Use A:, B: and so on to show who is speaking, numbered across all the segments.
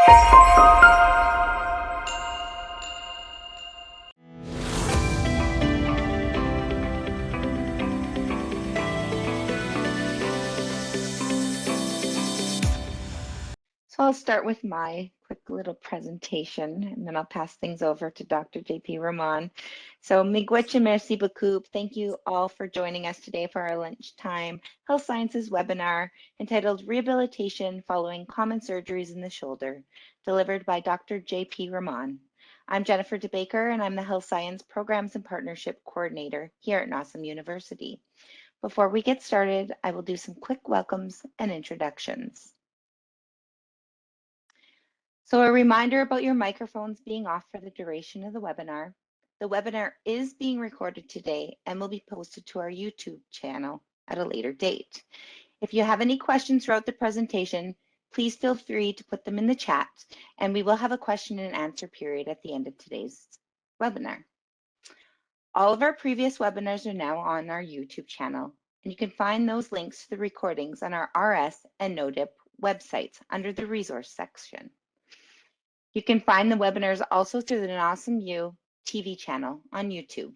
A: So I'll start with my quick little presentation, and then I'll pass things over to Dr. JP Raman. So miigwech and merci beaucoup. Thank you all for joining us today for our lunchtime health sciences webinar entitled Rehabilitation Following Common Surgeries in the Shoulder, delivered by Dr. JP Raman. I'm Jennifer DeBaker, and I'm the Health Science Programs and Partnership Coordinator here at Nawsum University. Before we get started, I will do some quick welcomes and introductions. So a reminder about your microphones being off for the duration of the webinar. The webinar is being recorded today and will be posted to our YouTube channel at a later date. If you have any questions throughout the presentation, please feel free to put them in the chat, and we will have a question and answer period at the end of today's webinar. All of our previous webinars are now on our YouTube channel, and you can find those links to the recordings on our RS and NODIP websites under the resource section. You can find the webinars also through the Nawsum U TV channel on YouTube.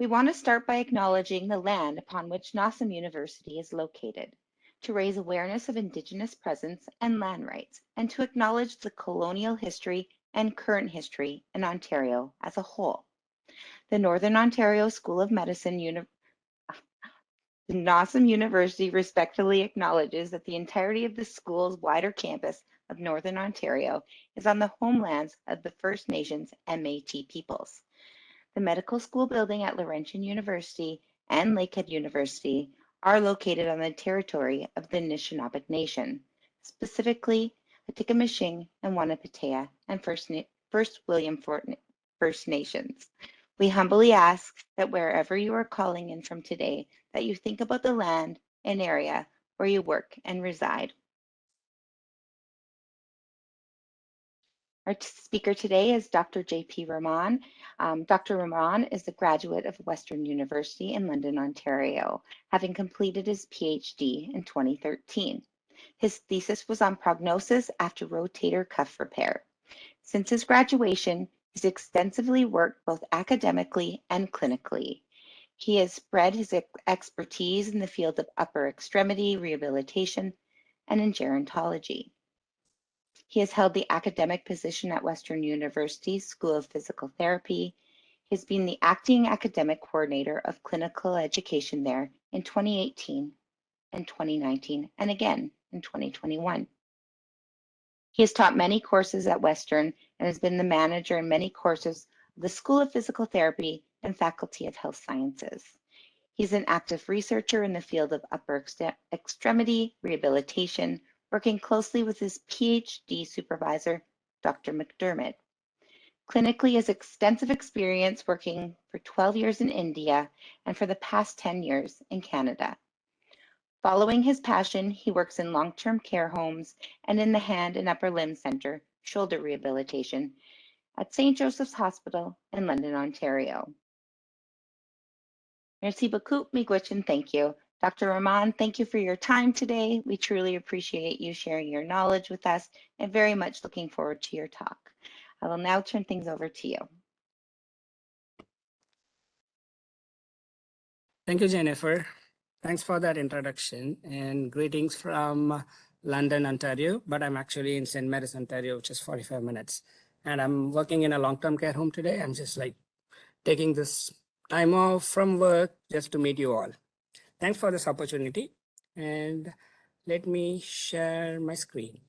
A: We want to start by acknowledging the land upon which Nawsum University is located, to raise awareness of Indigenous presence and land rights, and to acknowledge the colonial history and current history in Ontario as a whole. The Northern Ontario School of Medicine The Nawsum University respectfully acknowledges that the entirety of the school's wider campus of Northern Ontario is on the homelands of the First Nations and Métis peoples. The medical school building at Laurentian University and Lakehead University are located on the territory of the Anishinaabe Nation, specifically Atikameksheng and Wahnapitaea and First William First Nations. We humbly ask that wherever you are calling in from today, that you think about the land and area where you work and reside. Our speaker today is Dr. JP Raman. Dr. Raman is a graduate of Western University in London, Ontario, having completed his Ph.D. in 2013. His thesis was on prognosis after rotator cuff repair. Since his graduation, he's extensively worked both academically and clinically. He has spread his expertise in the field of upper extremity rehabilitation and in gerontology. He has held the academic position at Western University School of Physical Therapy. He has been the acting academic coordinator of clinical education there in 2018 and 2019, and again in 2021. He has taught many courses at Western and has been the manager in many courses of the School of Physical Therapy and Faculty of Health Sciences. He's an active researcher in the field of upper extremity rehabilitation, working closely with his Ph.D. supervisor, Dr. McDermott. Clinically, he has extensive experience working for 12 years in India and for the past 10 years in Canada. Following his passion, he works in long-term care homes and in the Hand and Upper Limb Center, shoulder rehabilitation, at St. Joseph's Hospital in London, Ontario. Merci beaucoup, miigwech, and thank you. Dr. Raman, thank you for your time today. We truly appreciate you sharing your knowledge with us and very much looking forward to your talk. I will now turn things over to you.
B: Thank you, Jennifer. Thanks for that introduction, and greetings from London, Ontario, but I'm actually in St. Mary's, Ontario, which is 45 minutes. And I'm working in a long-term care home today. I'm just like taking this time off from work just to meet you all. Thanks for this opportunity. And let me share my screen.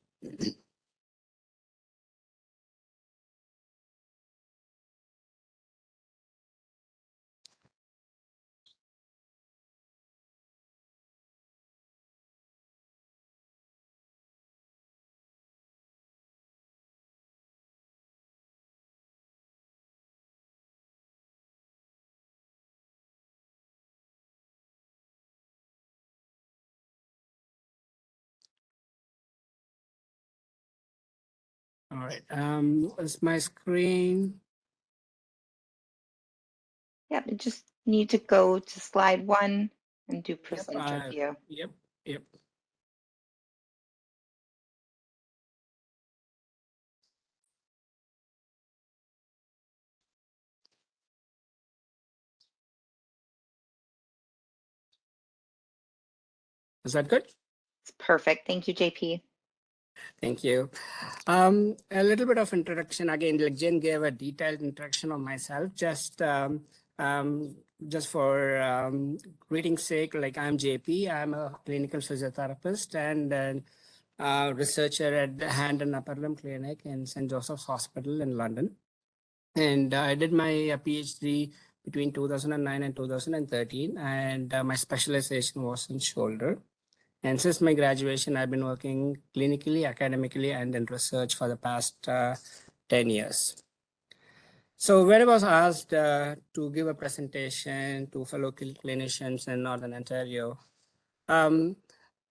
B: All right, is my screen?
A: Yep, you just need to go to slide 1 and do procedure view.
B: Yep, yep. Is that good?
A: It's perfect. Thank you, JP.
B: Thank you. A little bit of introduction again. Like Jen gave a detailed introduction of myself. Um, just for greeting's sake, like I'm JP. I'm a clinical physiotherapist and researcher at the Hand and Upper Limb Clinic in St. Joseph's Hospital in London. And I did my PhD between 2009 and 2013, and my specialization was in shoulder. And since my graduation, I've been working clinically, academically, and in research for the past 10 years. So when I was asked to give a presentation to fellow clinicians in Northern Ontario, um,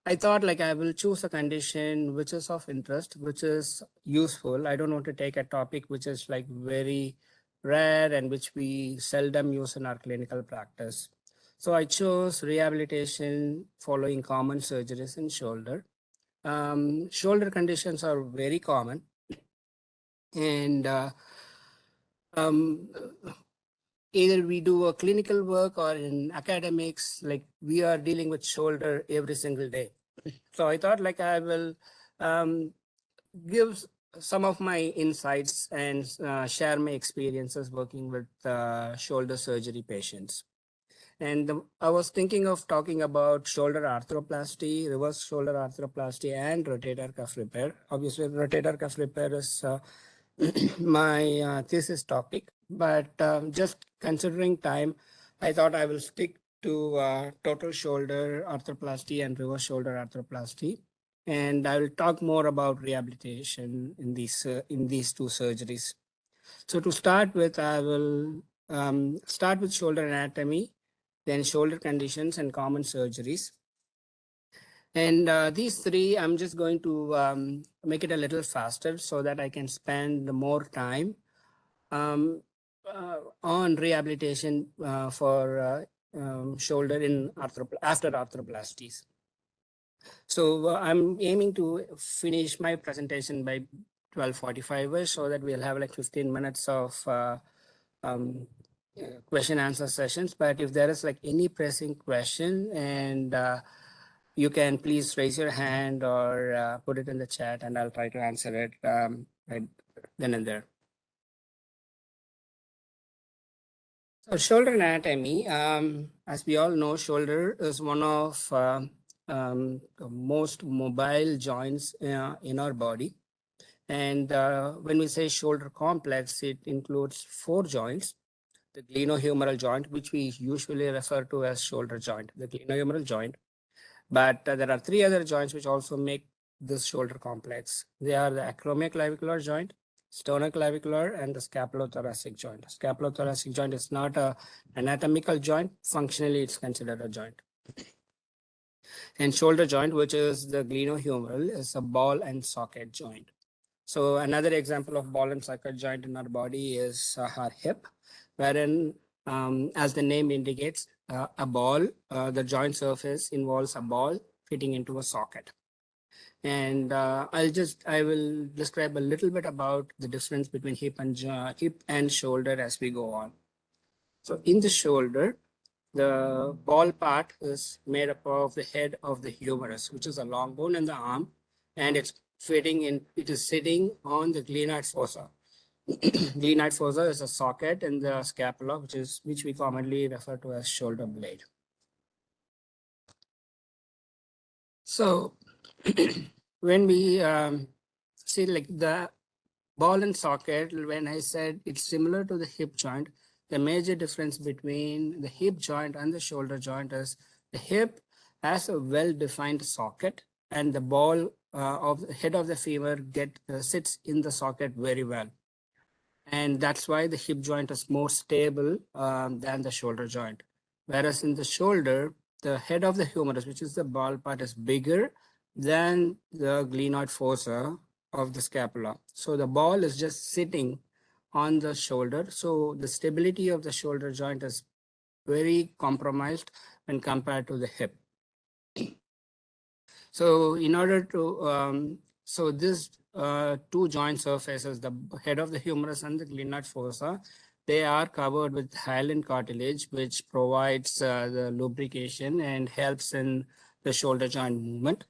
B: I thought like I will choose a condition which is of interest, which is useful. I don't want to take a topic which is like very rare and which we seldom use in our clinical practice. So I chose rehabilitation following common surgeries in shoulder. Shoulder conditions are very common, and um, either we do a clinical work or in academics, like we are dealing with shoulder every single day. So I thought like I will give some of my insights and share my experiences working with shoulder surgery patients. And I was thinking of talking about shoulder arthroplasty, reverse shoulder arthroplasty, and rotator cuff repair. Obviously, rotator cuff repair is my thesis topic, but just considering time, I thought I will stick to total shoulder arthroplasty and reverse shoulder arthroplasty. And I will talk more about rehabilitation in these two surgeries. So to start with, I will start with shoulder anatomy, then shoulder conditions and common surgeries. And these three, I'm just going to make it a little faster so that I can spend more time on rehabilitation for shoulder in after arthroplasties. So I'm aiming to finish my presentation by 12:45 so that we'll have like 15 minutes of um, question answer sessions. But if there is like any pressing question, and you can please raise your hand or put it in the chat, and I'll try to answer it right then and there. So shoulder anatomy, as we all know, shoulder is one of the most mobile joints in our body. And when we say shoulder complex, it includes 4 joints: the glenohumeral joint, which we usually refer to as shoulder joint, the glenohumeral joint. But there are 3 other joints which also make this shoulder complex. They are the acromioclavicular joint, sternoclavicular, and the scapulothoracic joint. Scapulothoracic joint is not a anatomical joint. Functionally, it's considered a joint. And shoulder joint, which is the glenohumeral, is a ball and socket joint. So another example of ball and socket joint in our body is our hip, wherein, as the name indicates, a ball, the joint surface involves a ball fitting into a socket. And I will describe a little bit about the difference between hip and shoulder as we go on. So in the shoulder, the ball part is made up of the head of the humerus, which is a long bone in the arm, and it is sitting on the glenoid fossa. Glenoid fossa is a socket in the scapula, which we commonly refer to as shoulder blade. So when we see like the ball and socket, when I said it's similar to the hip joint, the major difference between the hip joint and the shoulder joint is the hip has a well-defined socket, and the ball of the head of the femur sits in the socket very well. And that's why the hip joint is more stable than the shoulder joint. Whereas in the shoulder, the head of the humerus, which is the ball part, is bigger than the glenoid fossa of the scapula. So the ball is just sitting on the shoulder. So the stability of the shoulder joint is very compromised when compared to the hip. So in order to, so this two joint surfaces, the head of the humerus and the glenoid fossa, they are covered with hyaline cartilage, which provides the lubrication and helps in the shoulder joint movement.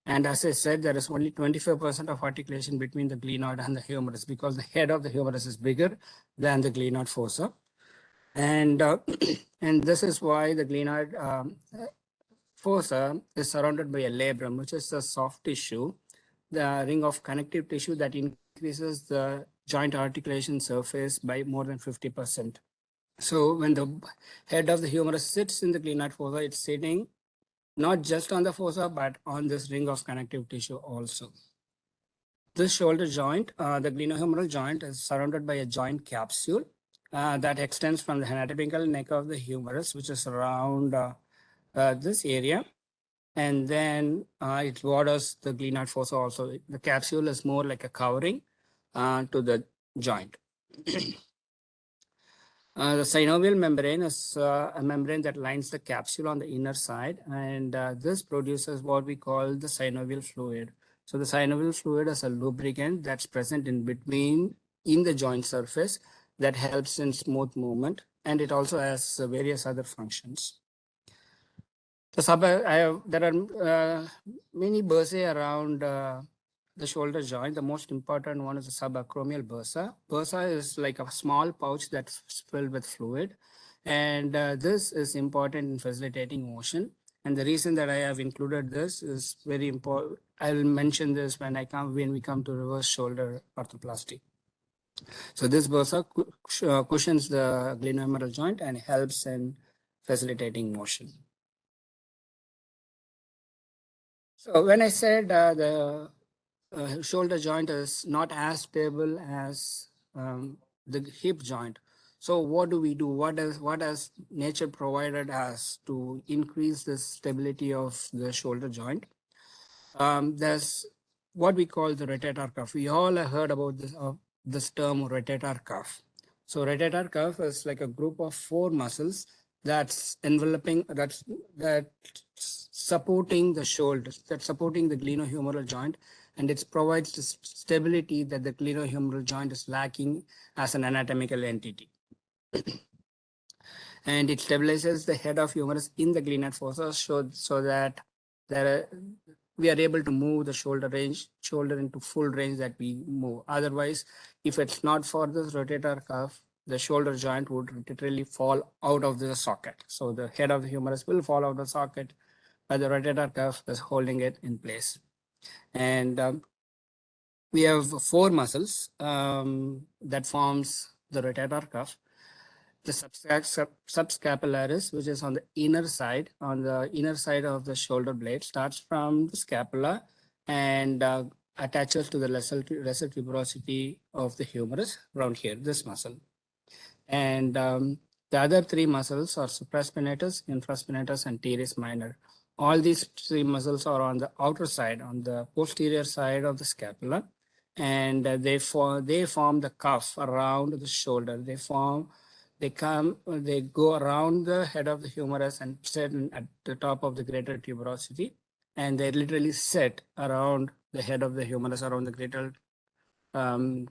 B: And as I said, there is only 25% of articulation between the glenoid and the humerus because the head of the humerus is bigger than the glenoid fossa. And, and this is why the glenoid fossa is surrounded by a labrum, which is a soft tissue, the ring of connective tissue that increases the joint articulation surface by more than 50%. So when the head of the humerus sits in the glenoid fossa, it's sitting not just on the fossa, but on this ring of connective tissue also. This shoulder joint, the glenohumeral joint, is surrounded by a joint capsule that extends from the anatomical neck of the humerus, which is around this area. And then it borders the glenoid fossa also. The capsule is more like a covering to the joint. The synovial membrane is a membrane that lines the capsule on the inner side, and this produces what we call the synovial fluid. So the synovial fluid is a lubricant that's present in between in the joint surface that helps in smooth movement, and it also has various other functions. There are many bursae around the shoulder joint. The most important one is the subacromial bursa. Bursa is like a small pouch that's filled with fluid. And this is important in facilitating motion. And the reason that I have included this is very important. I'll mention this when we come to reverse shoulder arthroplasty. So this bursa cushions the glenohumeral joint and helps in facilitating motion. So when I said the shoulder joint is not as stable as the hip joint, so what do we do? What has nature provided us to increase the stability of the shoulder joint? There's what we call the rotator cuff. We all have heard about this term rotator cuff. So rotator cuff is like a group of four muscles that's enveloping, that's supporting the shoulder, that's supporting the glenohumeral joint, and it provides the stability that the glenohumeral joint is lacking as an anatomical entity. And it stabilizes the head of humerus in the glenoid fossa so that we are able to move the shoulder into full range that we move. Otherwise, if it's not for this rotator cuff, the shoulder joint would literally fall out of the socket. So the head of the humerus will fall out of the socket, but the rotator cuff is holding it in place. And we have four muscles that forms the rotator cuff. The subscapularis, which is on the inner side of the shoulder blade, starts from the scapula and attaches to the lesser tuberosity of the humerus around here, this muscle. And the other three muscles are supraspinatus, infraspinatus, and teres minor. All these three muscles are on the outer side, on the posterior side of the scapula, and they form the cuff around the shoulder. They go around the head of the humerus and sit at the top of the greater tuberosity, and they literally sit around the head of the humerus, around the greater, around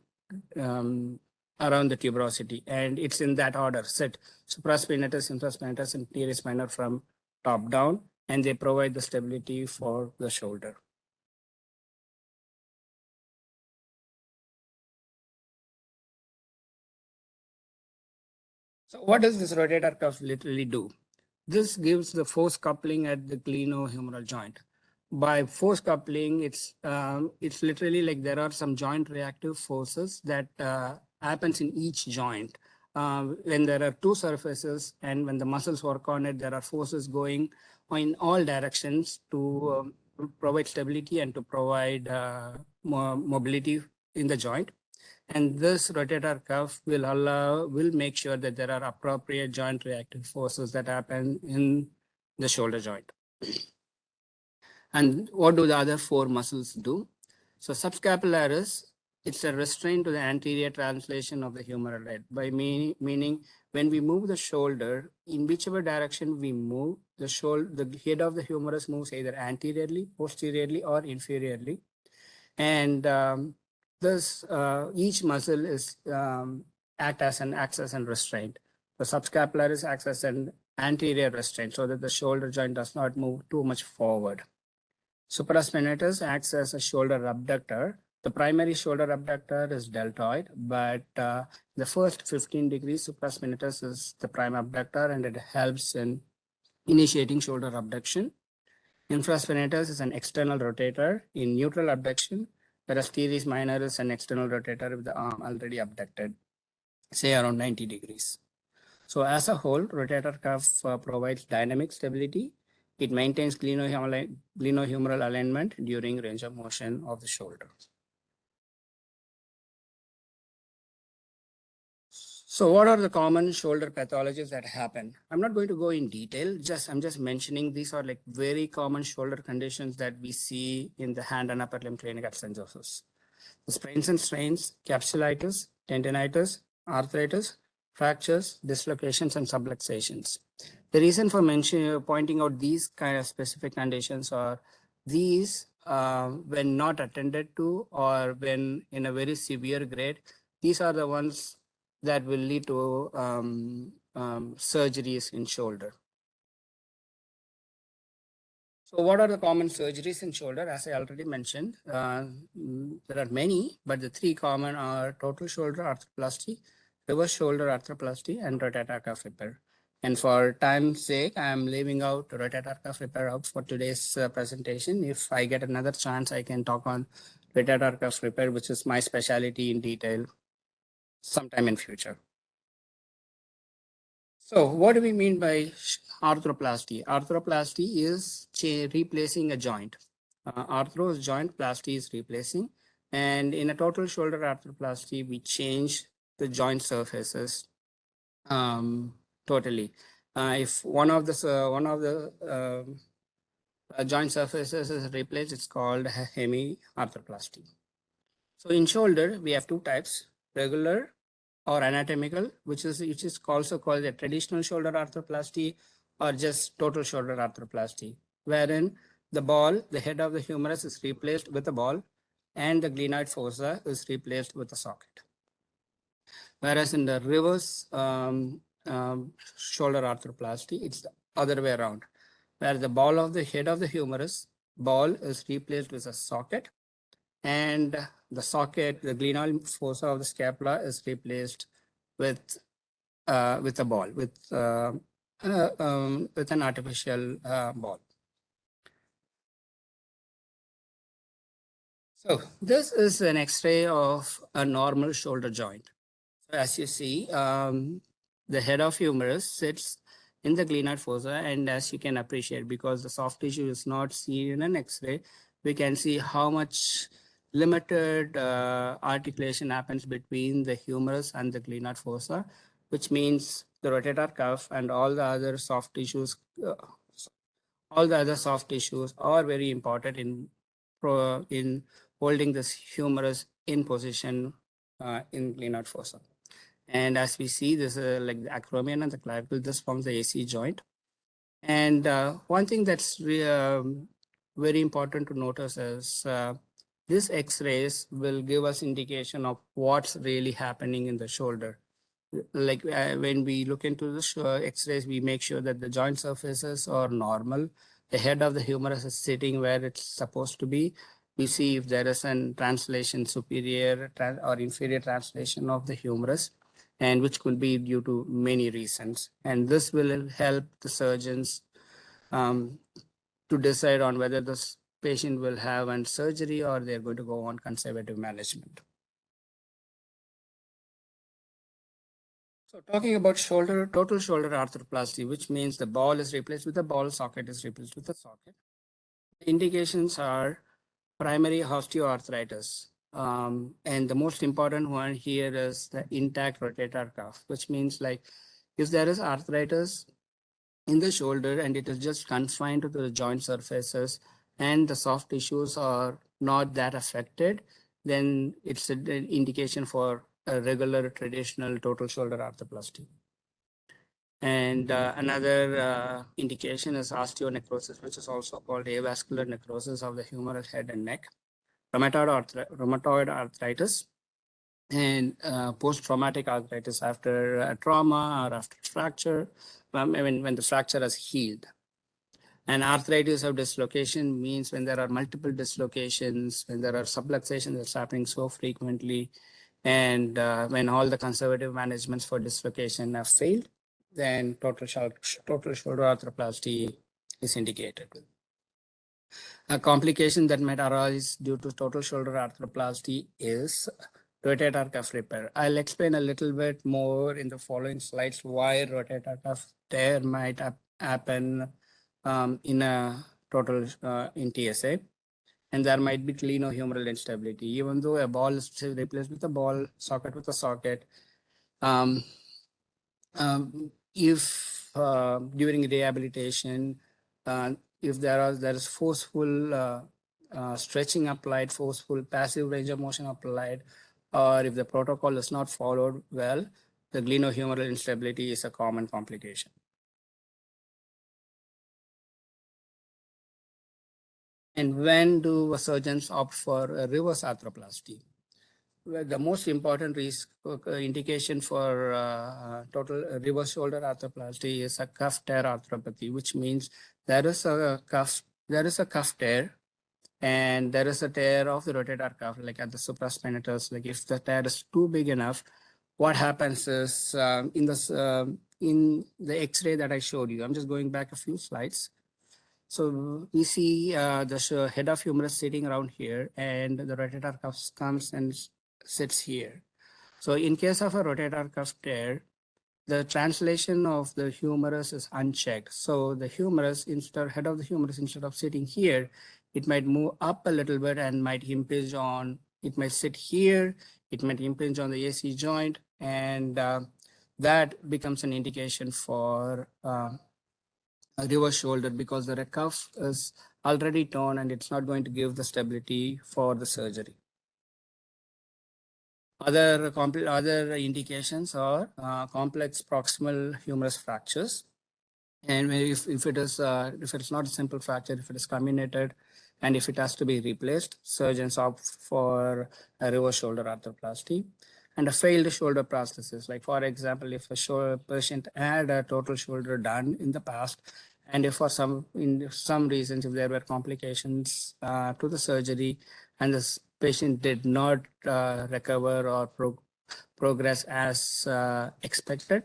B: the tuberosity. And it's in that order: sit, supraspinatus, infraspinatus, and teres minor from top down, and they provide the stability for the shoulder. So what does this rotator cuff literally do? This gives the force coupling at the glenohumeral joint. By force coupling, it's literally like there are some joint reactive forces that happens in each joint. When there are two surfaces and when the muscles work on it, there are forces going in all directions to provide stability and to provide mobility in the joint. And this rotator cuff will make sure that there are appropriate joint reactive forces that happen in the shoulder joint. And what do the other four muscles do? So subscapularis it's a restraint to the anterior translation of the humeral head by meaning when we move the shoulder in whichever direction we move the head of the humerus moves either anteriorly, posteriorly, or inferiorly, and this each muscle is acts as an restraint. The subscapularis acts as an anterior restraint so that the shoulder joint does not move too much forward. Supraspinatus acts as a shoulder abductor. The primary shoulder abductor is deltoid, but the first 15 degrees supraspinatus is the prime abductor, and it helps in initiating shoulder abduction. Infraspinatus is an external rotator in neutral abduction, whereas teres minor is an external rotator with the arm already abducted, say around 90 degrees. So as a whole, rotator cuff provides dynamic stability. It maintains glenohumeral alignment during range of motion of the shoulder. So what are the common shoulder pathologies that happen? I'm not going to go in detail, I'm just mentioning these are like very common shoulder conditions that we see in the hand and upper limb clinic at St. Joseph's. The sprains and strains, capsulitis, tendinitis, arthritis, fractures, dislocations, and subluxations. The reason for pointing out these kind of specific conditions are these, when not attended to or when in a very severe grade, these are the ones that will lead to surgeries in shoulder. So what are the common surgeries in shoulder? As I already mentioned, there are many, but the three common are total shoulder arthroplasty, reverse shoulder arthroplasty, and rotator cuff repair. And for time's sake, I'm leaving out rotator cuff repair out for today's presentation. If I get another chance, I can talk on rotator cuff repair, which is my specialty in detail sometime in future. So what do we mean by arthroplasty? Arthroplasty is replacing a joint. Arthro is joint, plasty is replacing. And in a total shoulder arthroplasty, we change the joint surfaces totally. If one of the joint surfaces is replaced, it's called hemiarthroplasty. So in shoulder, we have two types, regular or anatomical, which is also called a traditional shoulder arthroplasty or just total shoulder arthroplasty, wherein the head of the humerus is replaced with a ball and the glenoid fossa is replaced with a socket. Whereas in the reverse shoulder arthroplasty, it's the other way around, where the head of the humerus ball is replaced with a socket, and the glenoid fossa of the scapula is replaced with a ball, with an artificial ball. So this is an X-ray of a normal shoulder joint. So as you see, the head of humerus sits in the glenoid fossa, and as you can appreciate, because the soft tissue is not seen in an X-ray, we can see how much limited articulation happens between the humerus and the glenoid fossa, which means the rotator cuff and all the other soft tissues are very important in holding this humerus in position in glenoid fossa. And as we see, this is like the acromion and the clavicle. This forms the AC joint. And one thing that's very important to notice is this X-rays will give us indication of what's really happening in the shoulder. Like when we look into the X-rays, we make sure that the joint surfaces are normal. The head of the humerus is sitting where it's supposed to be. We see if there is an translation, superior or inferior translation of the humerus, and which could be due to many reasons. And this will help the surgeons to decide on whether this patient will have a surgery or they're going to go on conservative management. So talking about total shoulder arthroplasty, which means the ball is replaced with a ball, socket is replaced with a socket. The indications are primary osteoarthritis. And the most important one here is the intact rotator cuff, which means like if there is arthritis in the shoulder and it is just confined to the joint surfaces and the soft tissues are not that affected, then it's an indication for a regular traditional total shoulder arthroplasty. And another indication is osteonecrosis, which is also called avascular necrosis of the humeral head and neck, rheumatoid arthritis, and post-traumatic arthritis after trauma or after fracture, when the fracture has healed. And arthritis of dislocation means when there are multiple dislocations, when there are subluxations that's happening so frequently, and when all the conservative managements for dislocation have failed, then total shoulder arthroplasty is indicated. A complication that might arise due to total shoulder arthroplasty is rotator cuff repair. I'll explain a little bit more in the following slides why rotator cuff tear might happen in a total in TSA. And there might be glenohumeral instability. Even though a ball is replaced with a ball, socket with a socket, if during rehabilitation, if there is forceful stretching applied, forceful passive range of motion applied, or if the protocol is not followed well, the glenohumeral instability is a common complication. And when do surgeons opt for a reverse arthroplasty? Well, the most important risk indication for total reverse shoulder arthroplasty is a cuff tear arthropathy, which means there is a cuff tear, and there is a tear of the rotator cuff, like at the supraspinatus. Like if the tear is too big enough, what happens is in the X-ray that I showed you. I'm just going back a few slides. So we see the head of humerus sitting around here, and the rotator cuff comes and sits here. So in case of a rotator cuff tear, the translation of the humerus is unchecked. So the humerus, head of the humerus, instead of sitting here, it might move up a little bit and might impinge on, it might sit here, it might impinge on the AC joint, and that becomes an indication for a reverse shoulder, because the cuff is already torn and it's not going to give the stability for the surgery. Other indications are complex proximal humerus fractures. And if it's not a simple fracture, if it is comminuted, and if it has to be replaced, surgeons opt for a reverse shoulder arthroplasty. And a failed shoulder prosthesis, like for example, if a patient had a total shoulder done in the past, and if for some reasons, if there were complications to the surgery, and this patient did not recover or progress as expected,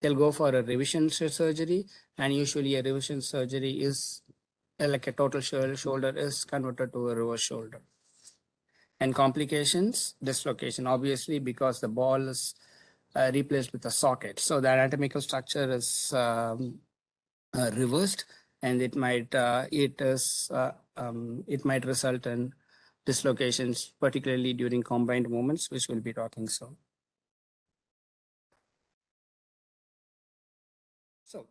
B: they'll go for a revision surgery, and usually a revision surgery is like a total shoulder is converted to a reverse shoulder. And complications, dislocation, obviously, because the ball is replaced with a socket. So the anatomical structure is reversed, and it might result in dislocations, particularly during combined movements, which we'll be talking soon. So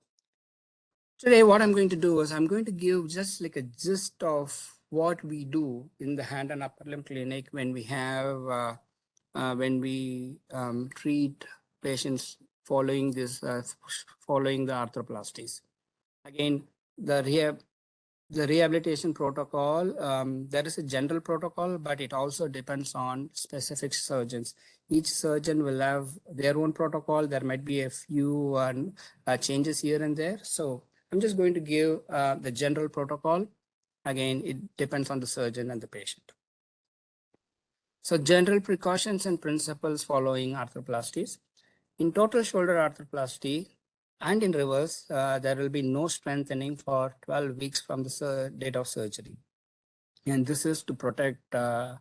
B: today, what I'm going to do is I'm going to give just like a gist of what we do in the hand and upper limb clinic when we have treat patients following following the arthroplasties. Again, the rehabilitation protocol, there is a general protocol, but it also depends on specific surgeons. Each surgeon will have their own protocol. There might be a few changes here and there. So I'm just going to give the general protocol. Again, it depends on the surgeon and the patient. So general precautions and principles following arthroplasties. In total shoulder arthroplasty and in reverse, there will be no strengthening for 12 weeks from the date of surgery. And this is to protect the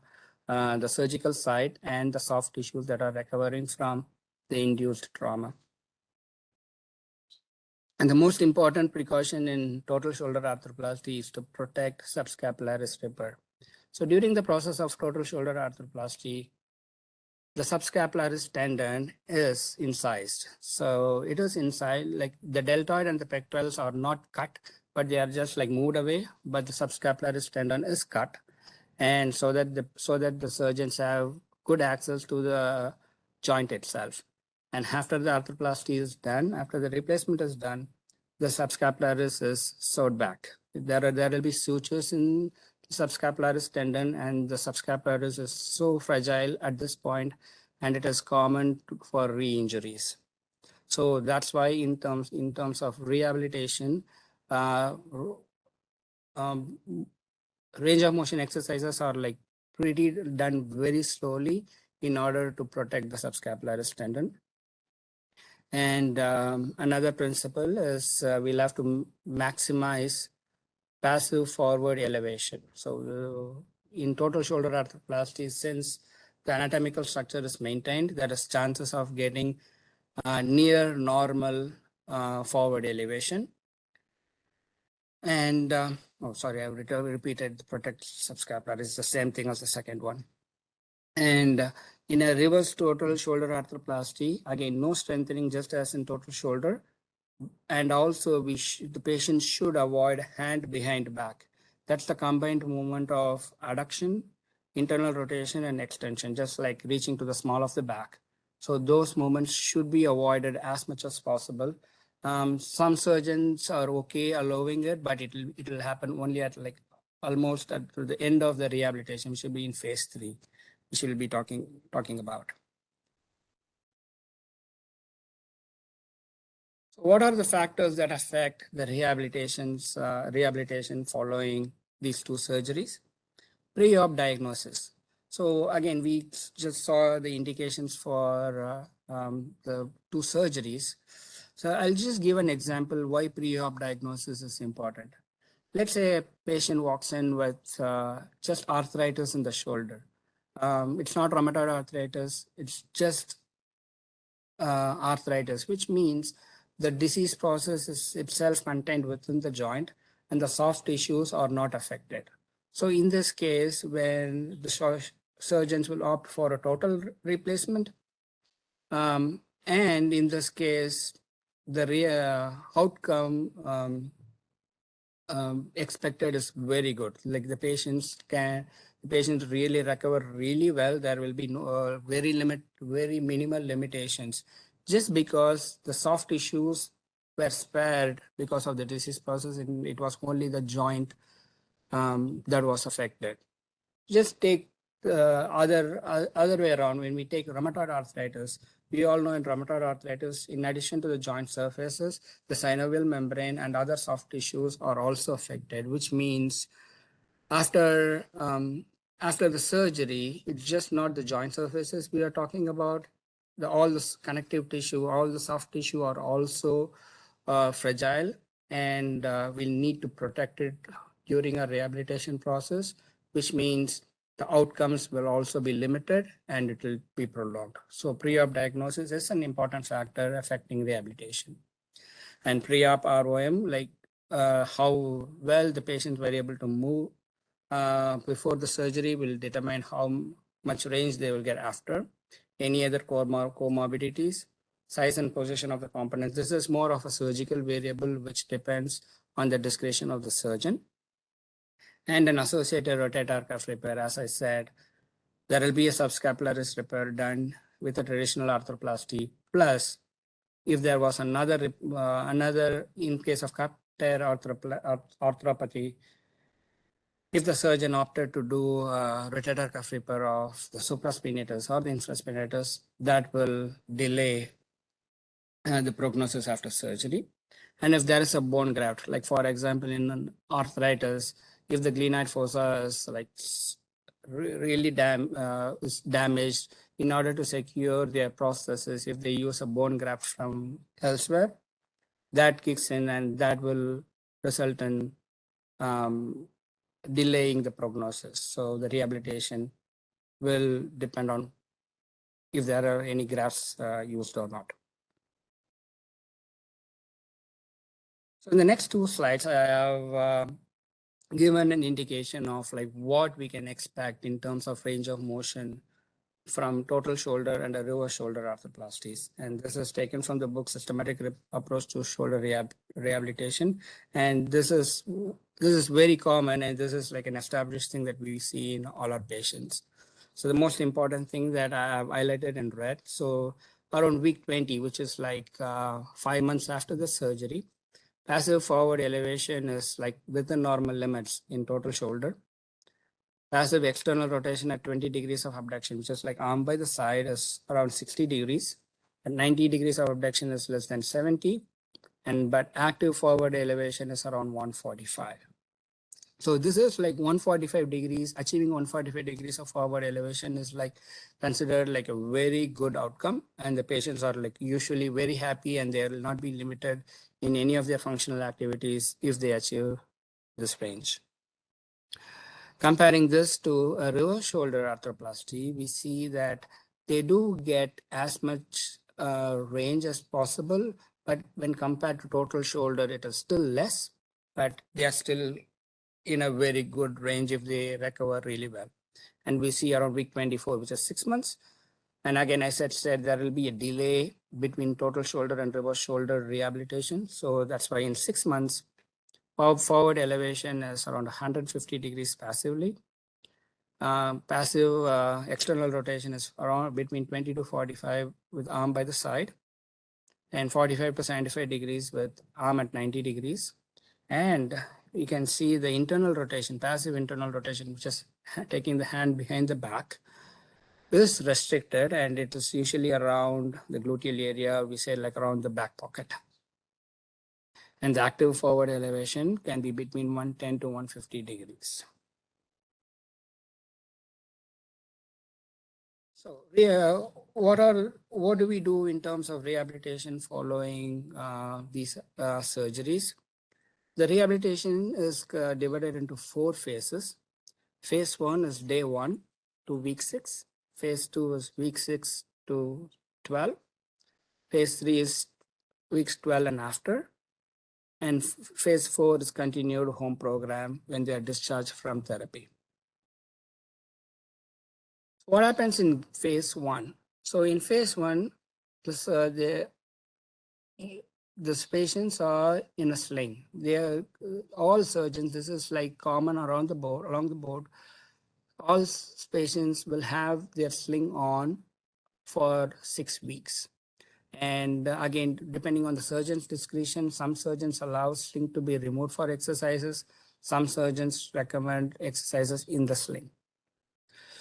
B: surgical site and the soft tissues that are recovering from the induced trauma. And the most important precaution in total shoulder arthroplasty is to protect subscapularis repair. So during the process of total shoulder arthroplasty, the subscapularis tendon is incised. So it is inside, like the deltoid and the pectorals are not cut, but they are just like moved away, but the subscapularis tendon is cut. and so that the surgeons have good access to the joint itself. And after the arthroplasty is done, after the replacement is done, the subscapularis is sewed back. There will be sutures in the subscapularis tendon, and the subscapularis is so fragile at this point, and it is common for re-injuries. So that's why in terms of rehabilitation, uh, um, range of motion exercises are like pretty done very slowly in order to protect the subscapularis tendon. And another principle is we'll have to maximize passive forward elevation. So in total shoulder arthroplasty, since the anatomical structure is maintained, there is chances of getting near normal forward elevation. And oh, sorry, I repeated the protect subscapular. It's the same thing as the second one. And in a reverse total shoulder arthroplasty, again, no strengthening, just as in total shoulder. And also, the patient should avoid hand behind back. That's the combined movement of adduction, internal rotation, and extension, just like reaching to the small of the back. So those movements should be avoided as much as possible. Some surgeons are okay allowing it, but it will happen only at like almost at the end of the rehabilitation, which should be in phase 3, which we'll be talking about. So what are the factors that affect the rehabilitation following these two surgeries? Pre-op diagnosis. So again, we just saw the indications for the two surgeries. So I'll just give an example why pre-op diagnosis is important. Let's say a patient walks in with just arthritis in the shoulder. It's not rheumatoid arthritis, it's just arthritis, which means the disease process is itself contained within the joint and the soft tissues are not affected. So in this case, when the surgeons will opt for a total replacement, and in this case, the outcome expected is very good. Like the patients really recover really well. There will be no very minimal limitations, just because the soft tissues were spared because of the disease process, and it was only the joint that was affected. Just take the other way around. When we take rheumatoid arthritis, we all know in rheumatoid arthritis, in addition to the joint surfaces, the synovial membrane and other soft tissues are also affected, which means after the surgery, it's just not the joint surfaces we are talking about. All the connective tissue, all the soft tissue are also fragile, and we'll need to protect it during a rehabilitation process, which means the outcomes will also be limited and it will be prolonged. So pre-op diagnosis is an important factor affecting rehabilitation. And pre-op ROM, like how well the patients were able to move before the surgery, will determine how much range they will get after. Any other comorbidities, size and position of the components. This is more of a surgical variable which depends on the discretion of the surgeon. And an associated rotator cuff repair, as I said, there will be a subscapularis repair done with a traditional arthroplasty. Plus, if there was another in case of cup tear arthropathy, if the surgeon opted to do rotator cuff repair of the supraspinatus or the infraspinatus, that will delay the prognosis after surgery. And if there is a bone graft, like for example, in an arthritis, if the glenoid fossa is like really is damaged, in order to secure their prosthesis, if they use a bone graft from elsewhere, that kicks in and that will result in delaying the prognosis. So the rehabilitation will depend on if there are any grafts used or not. So in the next two slides, I have given an indication of like what we can expect in terms of range of motion from total shoulder and a reverse shoulder arthroplasties. And this is taken from the book Systematic Approach to Shoulder Rehabilitation. And this is very common, and this is like an established thing that we see in all our patients. So the most important thing that I have highlighted in red. So around week 20, which is like 5 months after the surgery, passive forward elevation is like within normal limits in total shoulder. Passive external rotation at 20 degrees of abduction, which is like arm by the side, is around 60 degrees. At 90 degrees of abduction is less than 70. But active forward elevation is around 145. So this is like 145 degrees. Achieving 145 degrees of forward elevation is like considered like a very good outcome. And the patients are like usually very happy, and they will not be limited in any of their functional activities if they achieve this range. Comparing this to a reverse shoulder arthroplasty, we see that they do get as much range as possible, but when compared to total shoulder, it is still less, but they are still in a very good range if they recover really well. And we see around week 24, which is 6 months. And again, as I said, there will be a delay between total shoulder and reverse shoulder rehabilitation. So that's why in 6 months, forward elevation is around 150 degrees passively. Passive external rotation is around between 20 to 45 with arm by the side, and 45 to 75 degrees with arm at 90 degrees. And you can see the internal rotation, passive internal rotation, which is taking the hand behind the back, is restricted, and it is usually around the gluteal area, we say like around the back pocket. And the active forward elevation can be between 110 to 150 degrees. So what do we do in terms of rehabilitation following these surgeries? The rehabilitation is divided into 4 phases. Phase 1 is day 1 to week 6. Phase 2 is week 6 to 12. Phase 3 is weeks 12 and after. And phase 4 is continued home program when they are discharged from therapy. What happens in phase 1? So in phase 1, these patients are in a sling. They are all surgeons. This is like common around the board, along the board. All patients will have their sling on for 6 weeks. And again, depending on the surgeon's discretion, some surgeons allow sling to be removed for exercises. Some surgeons recommend exercises in the sling.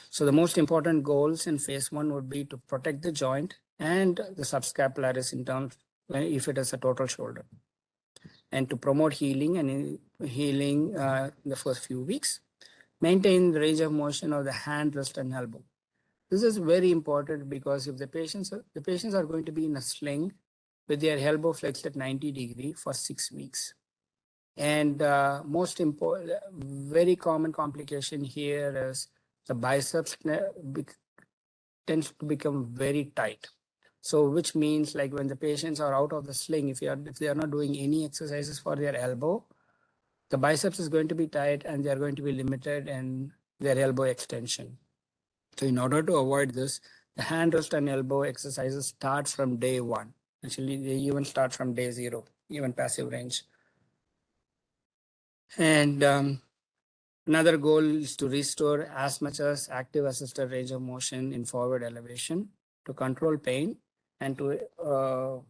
B: So the most important goals in phase 1 would be to protect the joint and the subscapularis in terms if it is a total shoulder, and to promote healing in the first few weeks. Maintain the range of motion of the hand, wrist, and elbow. This is very important because if the patients are going to be in a sling with their elbow flexed at 90 degree for 6 weeks. And most important, very common complication here is the biceps tends to become very tight. So which means like when the patients are out of the sling, if they are not doing any exercises for their elbow, the biceps is going to be tight and they are going to be limited in their elbow extension. So in order to avoid this, the hand, wrist, and elbow exercises start from day 1. Actually, they even start from day 0, even passive range. And another goal is to restore as much as active assisted range of motion in forward elevation to control pain and to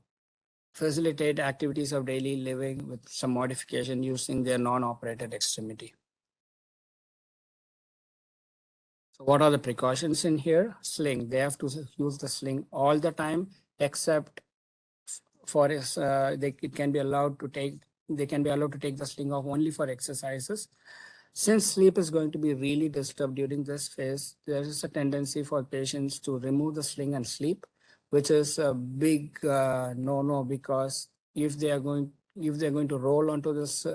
B: facilitate activities of daily living with some modification using their non-operated extremity. So what are the precautions in here? Sling. They have to use the sling all the time, except for they can be allowed to take the sling off only for exercises. Since sleep is going to be really disturbed during this phase, there is a tendency for patients to remove the sling and sleep, which is a big no-no, because if they are going to roll onto this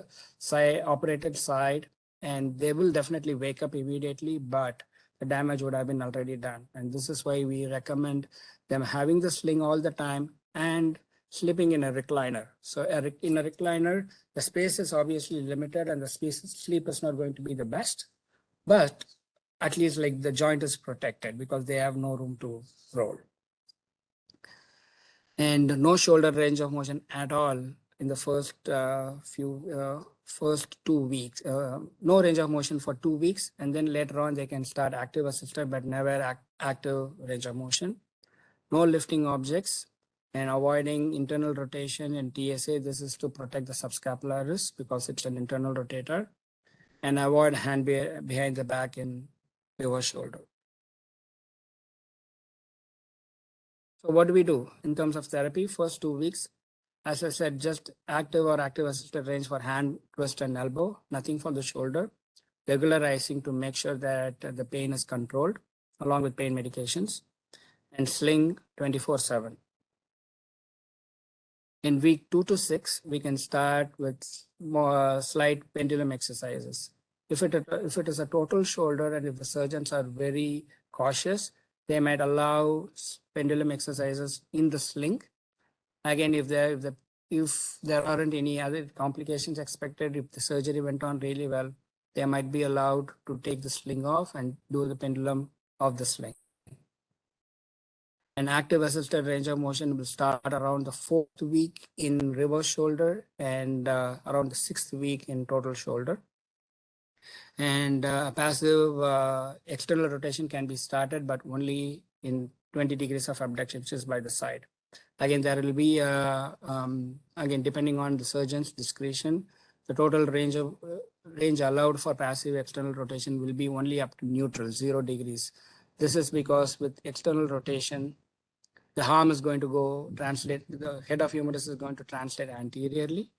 B: operated side, and they will definitely wake up immediately, but the damage would have been already done. And this is why we recommend them having the sling all the time and sleeping in a recliner. So in a recliner, the space is obviously limited and the sleep is not going to be the best. But at least like the joint is protected because they have no room to roll. And no shoulder range of motion at all in the first 2 weeks. No range of motion for 2 weeks, and then later on they can start active assisted, but never active range of motion. No lifting objects and avoiding internal rotation in TSA. This is to protect the subscapularis because it's an internal rotator, and avoid hand behind the back in reverse shoulder. So what do we do in terms of therapy? First 2 weeks, as I said, just active or active assisted range for hand, wrist, and elbow, nothing for the shoulder. Regularizing to make sure that the pain is controlled along with pain medications, and sling 24/7. In week 2 to 6, we can start with more slight pendulum exercises. If it is a total shoulder and if the surgeons are very cautious, they might allow pendulum exercises in the sling. Again, if there aren't any other complications expected, if the surgery went on really well, they might be allowed to take the sling off and do the pendulum of the sling. An active assisted range of motion will start around the 4th week in reverse shoulder and around the 6th week in total shoulder. And passive external rotation can be started, but only in 20 degrees of abduction, which is by the side. Again, there will be, again, depending on the surgeon's discretion, the total range allowed for passive external rotation will be only up to neutral, 0 degrees. This is because with external rotation, the arm is going to go translate, the head of humerus is going to translate anteriorly,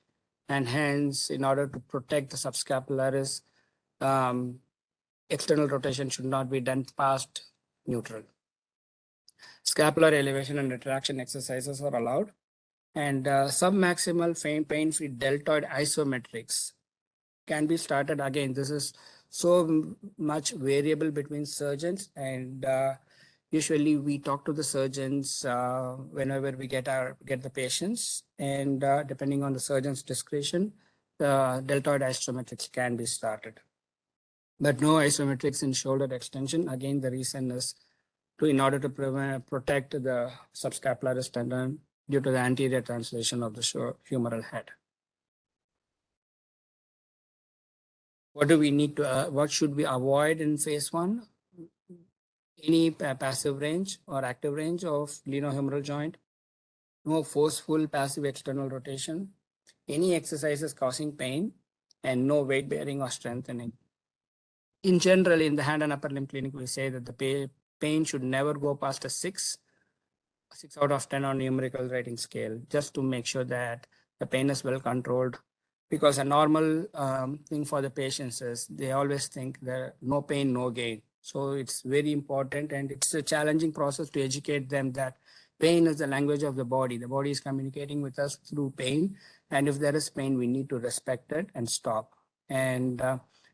B: and hence, in order to protect the subscapularis, external rotation should not be done past neutral. Scapular elevation and retraction exercises are allowed, and submaximal pain-free deltoid isometrics can be started. Again, this is so much variable between surgeons, and usually we talk to the surgeons whenever we get the patients, and depending on the surgeon's discretion, the deltoid isometrics can be started. But no isometrics in shoulder extension. Again, the reason is in order to protect the subscapularis tendon due to the anterior translation of the humeral head. What do we need to? What should we avoid in phase 1? Any passive range or active range of glenohumeral joint. No forceful passive external rotation. Any exercises causing pain, and no weight bearing or strengthening. In general, in the hand and upper limb clinic, we say that the pain should never go past a 6 out of 10 on numerical rating scale, just to make sure that the pain is well controlled. Because a normal thing for the patients is they always think that no pain, no gain. So it's very important, and it's a challenging process to educate them that pain is the language of the body. The body is communicating with us through pain. And if there is pain, we need to respect it and stop. And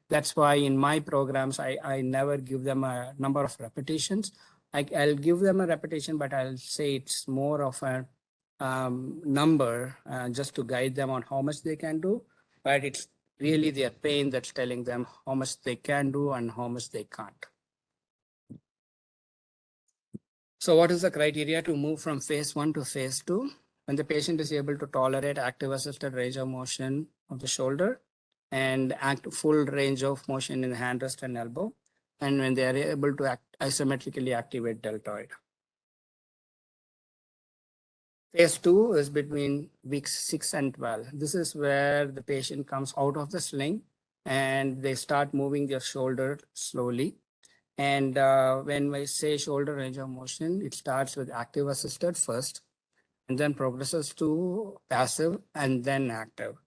B: that's why in my programs, I never give them a number of repetitions. I'll give them a repetition, but I'll say it's more of a number just to guide them on how much they can do. But it's really their pain that's telling them how much they can do and how much they can't. So what is the criteria to move from phase 1 to phase 2? When the patient is able to tolerate active assisted range of motion of the shoulder and full range of motion in the hand, wrist, and elbow, and when they are able to isometrically activate deltoid. Phase 2 is between weeks 6 and 12. This is where the patient comes out of the sling and they start moving their shoulder slowly. And when we say shoulder range of motion, it starts with active assisted first, and then progresses to passive and then active.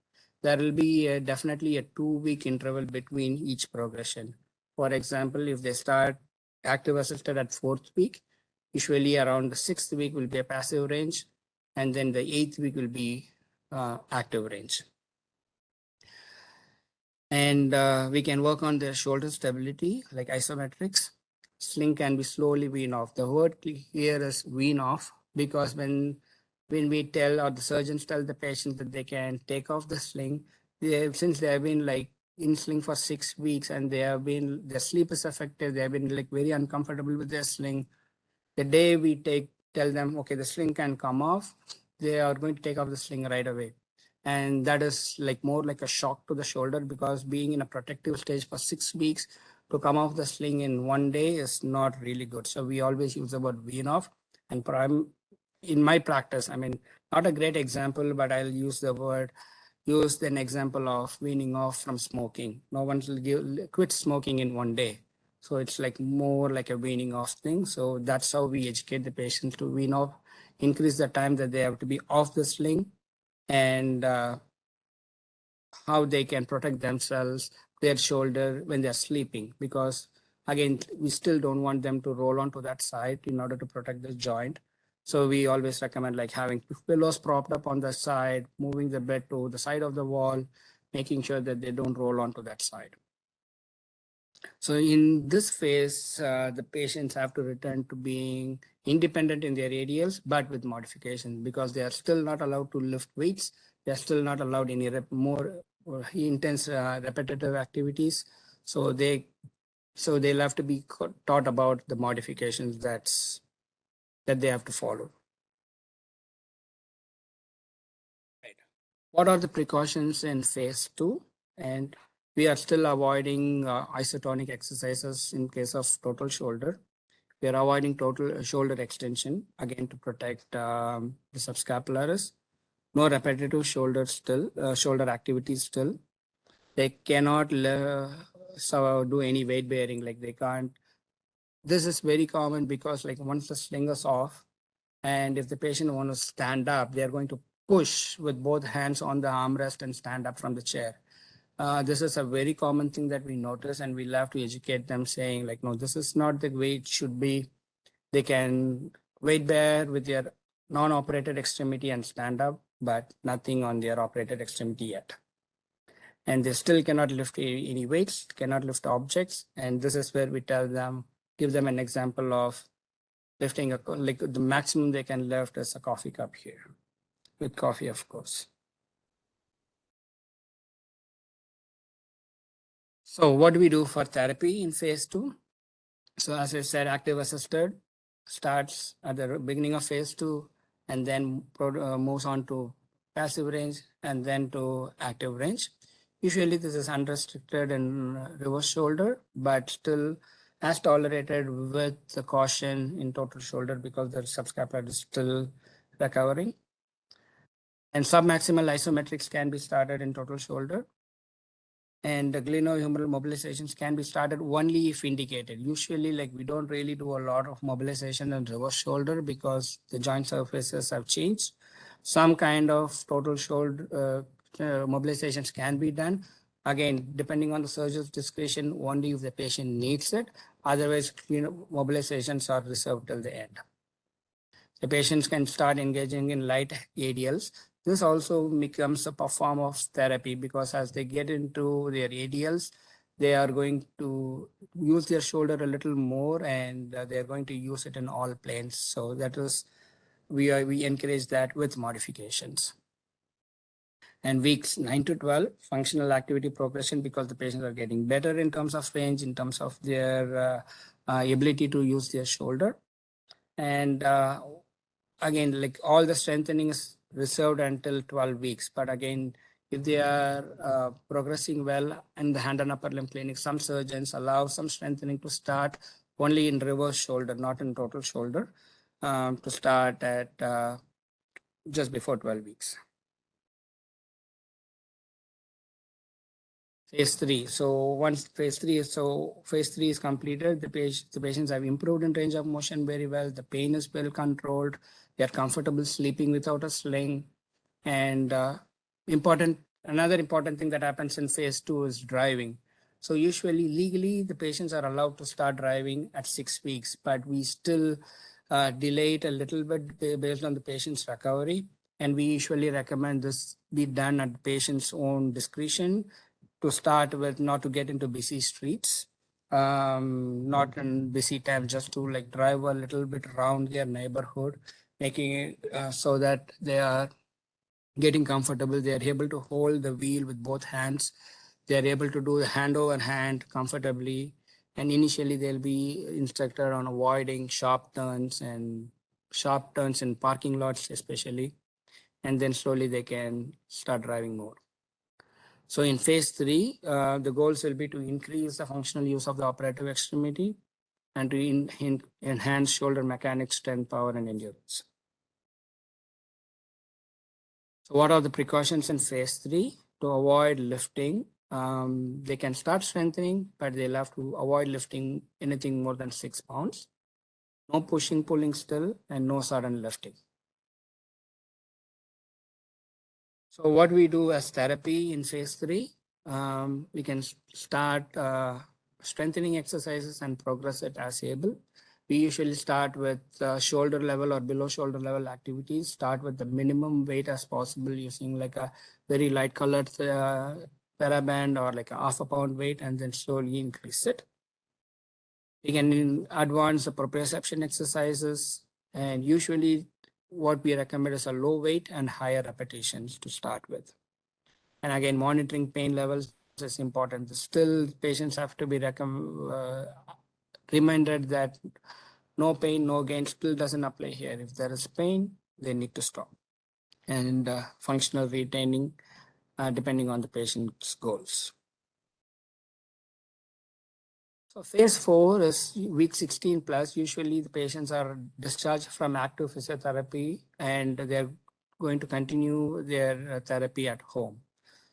B: There will be definitely a 2-week interval between each progression. For example, if they start active assisted at 4th week, usually around the 6th week will be a passive range, and then the 8th week will be active range. And we can work on their shoulder stability, like isometrics. Sling can be slowly wean off. The word here is wean off, because when we tell, or the surgeons tell the patients that they can take off the sling, since they have been like in sling for 6 weeks and their sleep is affected. They have been like very uncomfortable with their sling. The day we tell them, okay, the sling can come off, they are going to take off the sling right away. And that is like more like a shock to the shoulder, because being in a protective stage for 6 weeks, to come off the sling in one day is not really good. So we always use the word wean off. And in my practice, I mean, not a great example, but I'll use an example of weaning off from smoking. No one will quit smoking in one day. So it's like more like a weaning off thing. So that's how we educate the patients to wean off, increase the time that they have to be off the sling, and how they can protect themselves, their shoulder when they're sleeping. Because again, we still don't want them to roll onto that side in order to protect the joint. So we always recommend like having pillows propped up on the side, moving the bed to the side of the wall, making sure that they don't roll onto that side. So in this phase, the patients have to return to being independent in their ADLs, but with modifications, because they are still not allowed to lift weights. They are still not allowed any more intense repetitive activities. So they'll have to be taught about the modifications that they have to follow. Right. What are the precautions in phase 2? And we are still avoiding isotonic exercises in case of total shoulder. We are avoiding total shoulder extension, again, to protect the subscapularis. No repetitive shoulder activities still. They cannot do any weight bearing, like they can't. This is very common because like once the sling is off, and if the patient wants to stand up, they are going to push with both hands on the armrest and stand up from the chair. This is a very common thing that we notice, and we'll have to educate them saying like, no, this is not the way it should be. They can weight bear with their non-operated extremity and stand up, but nothing on their operated extremity yet. And they still cannot lift any weights, cannot lift objects. And this is where we give them an example of lifting like the maximum they can lift is a coffee cup here, with coffee, of course. So what do we do for therapy in phase 2? So as I said, active assisted starts at the beginning of phase 2 and then moves on to passive range and then to active range. Usually this is unrestricted in reverse shoulder, but still as tolerated with the caution in total shoulder because the subscapular is still recovering. And submaximal isometrics can be started in total shoulder. And the glenohumeral mobilizations can be started only if indicated. Usually, like we don't really do a lot of mobilization in reverse shoulder because the joint surfaces have changed. Some kind of total shoulder mobilizations can be done. Again, depending on the surgeon's discretion, only if the patient needs it. Otherwise, mobilizations are reserved till the end. The patients can start engaging in light ADLs. This also becomes a form of therapy because as they get into their ADLs, they are going to use their shoulder a little more and they're going to use it in all planes. So that is, we encourage that with modifications. And weeks 9 to 12, functional activity progression, because the patients are getting better in terms of range, in terms of their ability to use their shoulder. And again, like all the strengthening is reserved until 12 weeks. But again, if they are progressing well in the hand and upper limb clinic, some surgeons allow some strengthening to start only in reverse shoulder, not in total shoulder, to start at just before 12 weeks. Phase 3. So once phase 3 is completed, the patients have improved in range of motion very well. The pain is well controlled. They are comfortable sleeping without a sling. And another important thing that happens in phase 2 is driving. So usually legally the patients are allowed to start driving at 6 weeks, but we still delay it a little bit based on the patient's recovery. And we usually recommend this be done at the patient's own discretion, to start with, not to get into busy streets, not in busy time, just to like drive a little bit around their neighborhood, making it so that they are getting comfortable. They are able to hold the wheel with both hands. they're able to do the hand over hand comfortably. And initially they'll be instructed on avoiding sharp turns in parking lots, especially. And then slowly they can start driving more. So in phase 3, the goals will be to increase the functional use of the operative extremity and to enhance shoulder mechanics, strength, power, and endurance. So what are the precautions in phase 3? To avoid lifting, they can start strengthening, but they'll have to avoid lifting anything more than 6 pounds. No pushing, pulling still, and no sudden lifting. So what we do as therapy in phase 3, we can start strengthening exercises and progress it as able. We usually start with shoulder level or below shoulder level activities, start with the minimum weight as possible using like a very light colored paraband or like a half a pound weight, and then slowly increase it. We can advance the proprioception exercises, and usually what we recommend is a low weight and higher repetitions to start with. And again, monitoring pain levels is important. Still, patients have to be reminded that no pain, no gain still doesn't apply here. If there is pain, they need to stop. And functional retaining, depending on the patient's goals. So phase 4 is week 16 plus. Usually the patients are discharged from active physiotherapy and they're going to continue their therapy at home.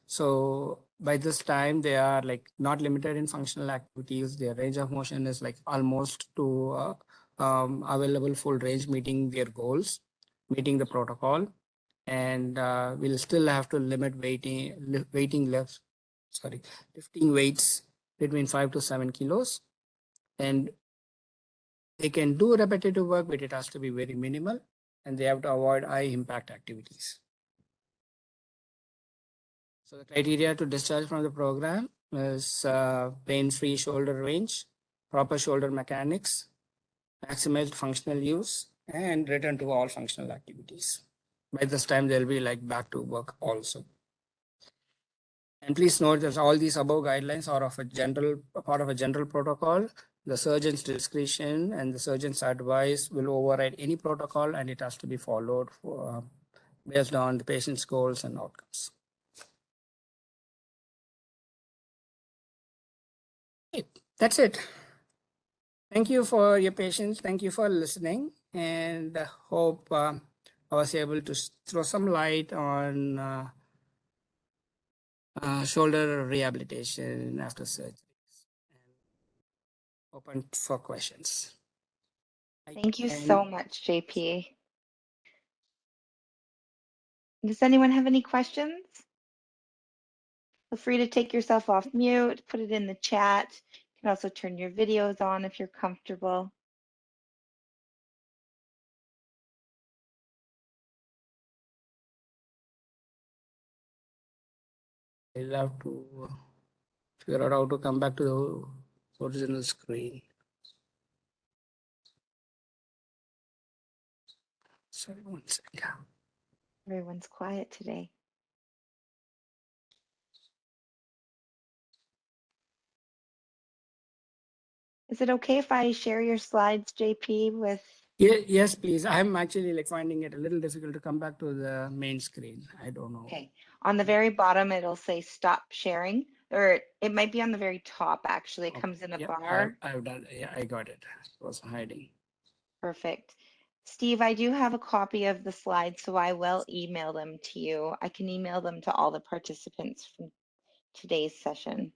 B: So by this time, they are like not limited in functional activities. Their range of motion is like almost to available full range, meeting their goals, meeting the protocol. And we'll still have to limit lifting weights between 5 to 7 kilos. And they can do repetitive work, but it has to be very minimal. And they have to avoid high impact activities. So the criteria to discharge from the program is pain-free shoulder range, proper shoulder mechanics, maximized functional use, and return to all functional activities. By this time, they'll be like back to work also. And please note that all these above guidelines are of a part of a general protocol. The surgeon's discretion and the surgeon's advice will override any protocol, and it has to be followed based on the patient's goals and outcomes. That's it. Thank you for your patience. Thank you for listening. And I hope I was able to throw some light on shoulder rehabilitation after surgery. Open for questions.
A: Thank you so much, JP. Does anyone have any questions? Feel free to take yourself off mute, put it in the chat. You can also turn your videos on if you're comfortable.
B: I'll have to figure out how to come back to the original screen. Sorry, one second.
A: Everyone's quiet today. Is it okay if I share your slides, JP, with?
B: Yes, please. I'm actually like finding it a little difficult to come back to the main screen. I don't know.
A: Okay. On the very bottom, it'll say stop sharing, or it might be on the very top, actually. It comes in a bar.
B: I've done. Yeah, I got it. It was hiding.
A: Perfect. Steve, I do have a copy of the slides, so I will email them to you. I can email them to all the participants from today's session.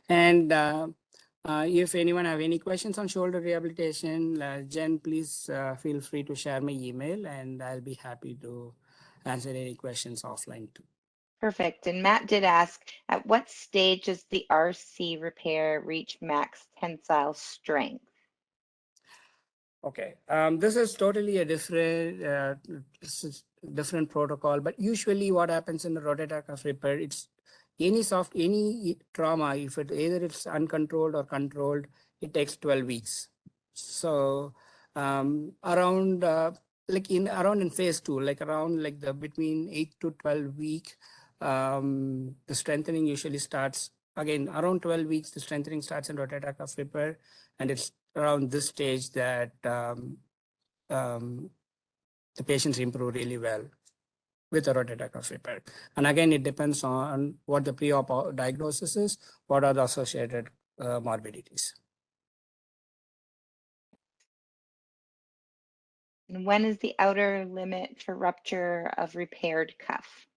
B: And if anyone have any questions on shoulder rehabilitation, Jen, please feel free to share my email and I'll be happy to answer any questions offline too.
A: Perfect. And Matt did ask, at what stage does the RC repair reach max tensile strength?
B: Okay, this is totally a different protocol, but usually what happens in the rotator cuff repair, it's any trauma, if either it's uncontrolled or controlled, it takes 12 weeks. So around in phase 2, like around like the between 8 to 12 week, The strengthening usually starts again around 12 weeks. The strengthening starts in rotator cuff repair, and it's around this stage that the patients improve really well with a rotator cuff repair. And again, it depends on what the pre-op diagnosis is, what are the associated morbidities.
A: And when is the outer limit for rupture of repaired cuff?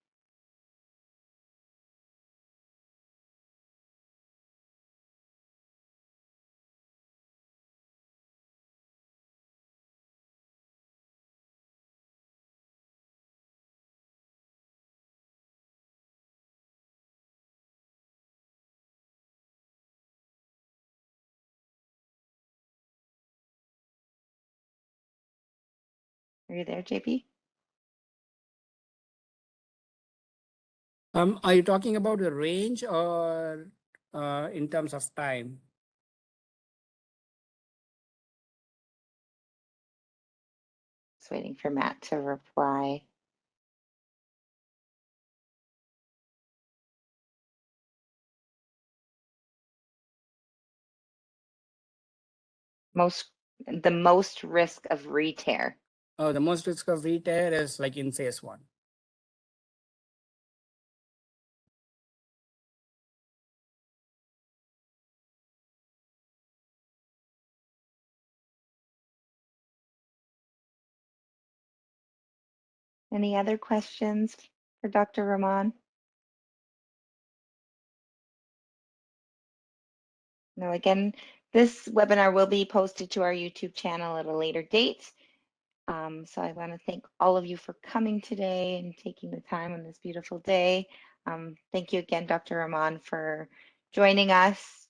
A: Are you there, JP?
B: Are you talking about the range or in terms of time?
A: Just waiting for Matt to reply. The most risk of re-tear.
B: Oh, the most risk of re-tear is like in phase 1.
A: Any other questions for Dr. Raman? No, again, this webinar will be posted to our YouTube channel at a later date. So I want to thank all of you for coming today and taking the time on this beautiful day. Thank you again, Dr. Raman, for joining us.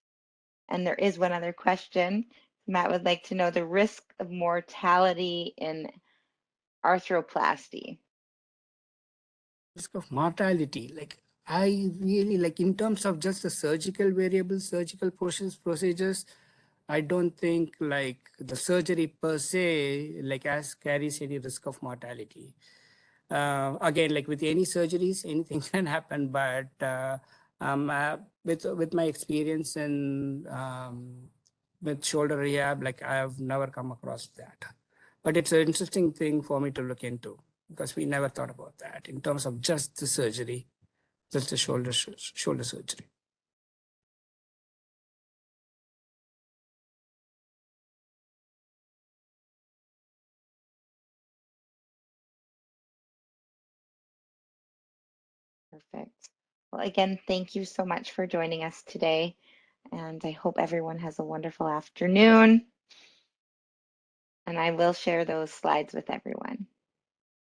A: And there is one other question. Matt would like to know the risk of mortality in arthroplasty.
B: Risk of mortality, like I really like in terms of just the surgical variables, surgical procedures, I don't think like the surgery per se like as carries any risk of mortality. Again, like with any surgeries, anything can happen, but with my experience in with shoulder rehab, like I've never come across that. But it's an interesting thing for me to look into because we never thought about that in terms of just the surgery, just the shoulder surgery.
A: Perfect. Well, again, thank you so much for joining us today. And I hope everyone has a wonderful afternoon. And I will share those slides with everyone.